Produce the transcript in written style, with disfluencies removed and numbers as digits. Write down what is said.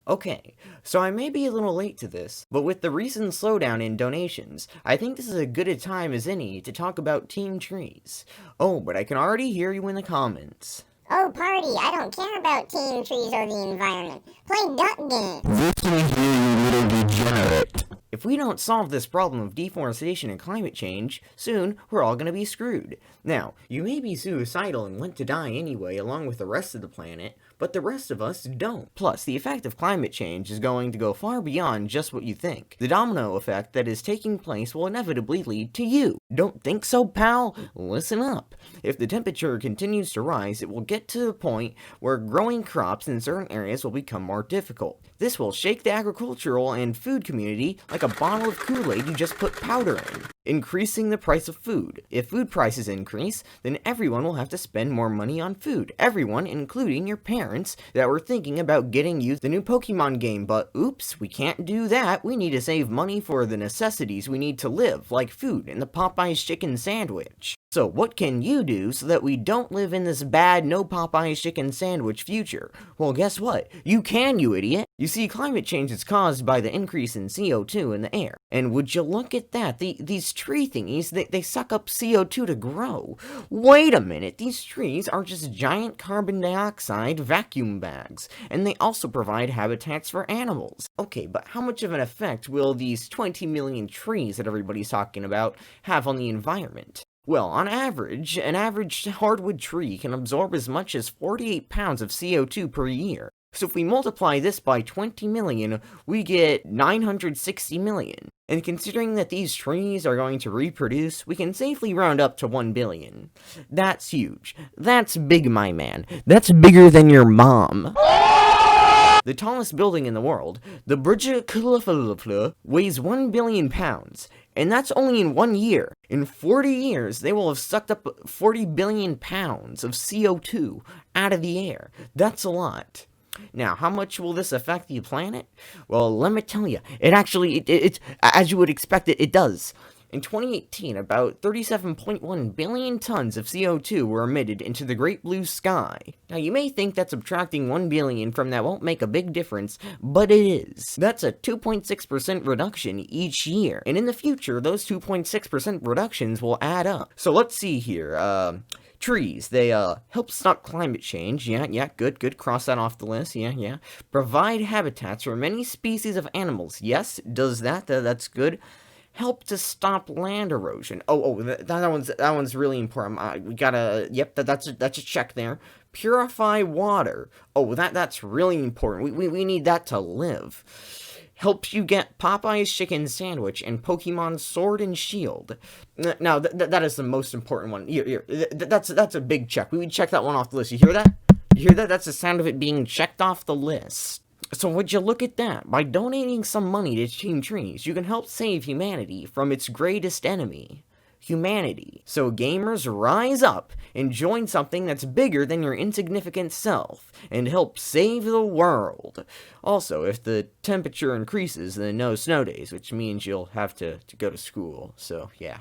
Okay, so I may be a little late to this, but with the recent slowdown in donations, I think this is as good a time as any to talk about Team Trees. Oh, but I can already hear you in the comments. Oh, party, I don't care about team trees or the environment. Play duck game. Listen here, you little degenerate. If we don't solve this problem of deforestation and climate change, soon we're all going to be screwed. Now, you may be suicidal and want to die anyway along with the rest of the planet, but the rest of us don't. Plus, the effect of climate change is going to go far beyond just what you think. The domino effect that is taking place will inevitably lead to you. Don't think so, pal? Listen up. If the temperature continues to rise, it will get to the point where growing crops in certain areas will become more difficult. This will shake the agricultural and food community like a bottle of Kool-Aid you just put powder in, increasing the price of food. If food prices increase, then everyone will have to spend more money on food. Everyone, including your parents that were thinking about getting you the new Pokemon game, but oops, we can't do that. We need to save money for the necessities we need to live, like food and the Popeyes chicken sandwich. So what can you do so that we don't live in this bad no Popeyes chicken sandwich future? Well, guess what? You can, you idiot! You see, climate change is caused by the increase in CO2 in the air. And would you look at that? These tree thingies, they suck up CO2 to grow. Wait a minute, these trees are just giant carbon dioxide vacuum bags. And they also provide habitats for animals. Okay, but how much of an effect will these 20 million trees that everybody's talking about have on the environment? Well, on average, an average hardwood tree can absorb as much as 48 pounds of CO2 per year. So if we multiply this by 20 million, we get 960 million. And considering that these trees are going to reproduce, we can safely round up to 1 billion. That's huge. That's big, my man. That's bigger than your mom. The tallest building in the world, the Burj Khalifa, weighs 1 billion pounds. And that's only in 1 year. In 40 years, they will have sucked up 40 billion pounds of CO2 out of the air. That's a lot. Now, how much will this affect the planet? Well, let me tell you, it's as you would expect it does. In 2018, about 37.1 billion tons of CO2 were emitted into the great blue sky. Now, you may think that subtracting 1 billion from that won't make a big difference, but it is. That's a 2.6% reduction each year, and in the future, those 2.6% reductions will add up. So let's see here, trees, they help stop climate change. Yeah, good, cross that off the list. Yeah. Provide habitats for many species of animals. Yes, does that, that's good. Help to stop land erosion. That one's really important. We gotta, yep, that's a check there. Purify water. Oh, that's really important. We need that to live. Helps you get Popeye's chicken sandwich and Pokemon Sword and Shield. Now, that is the most important one. Here, that's a big check. We check that one off the list. You hear that? You hear that? That's the sound of it being checked off the list. So would you look at that? By donating some money to Team Trees, you can help save humanity from its greatest enemy, humanity. So gamers, rise up and join something that's bigger than your insignificant self and help save the world. Also, if the temperature increases, then no snow days, which means you'll have to go to school. So yeah.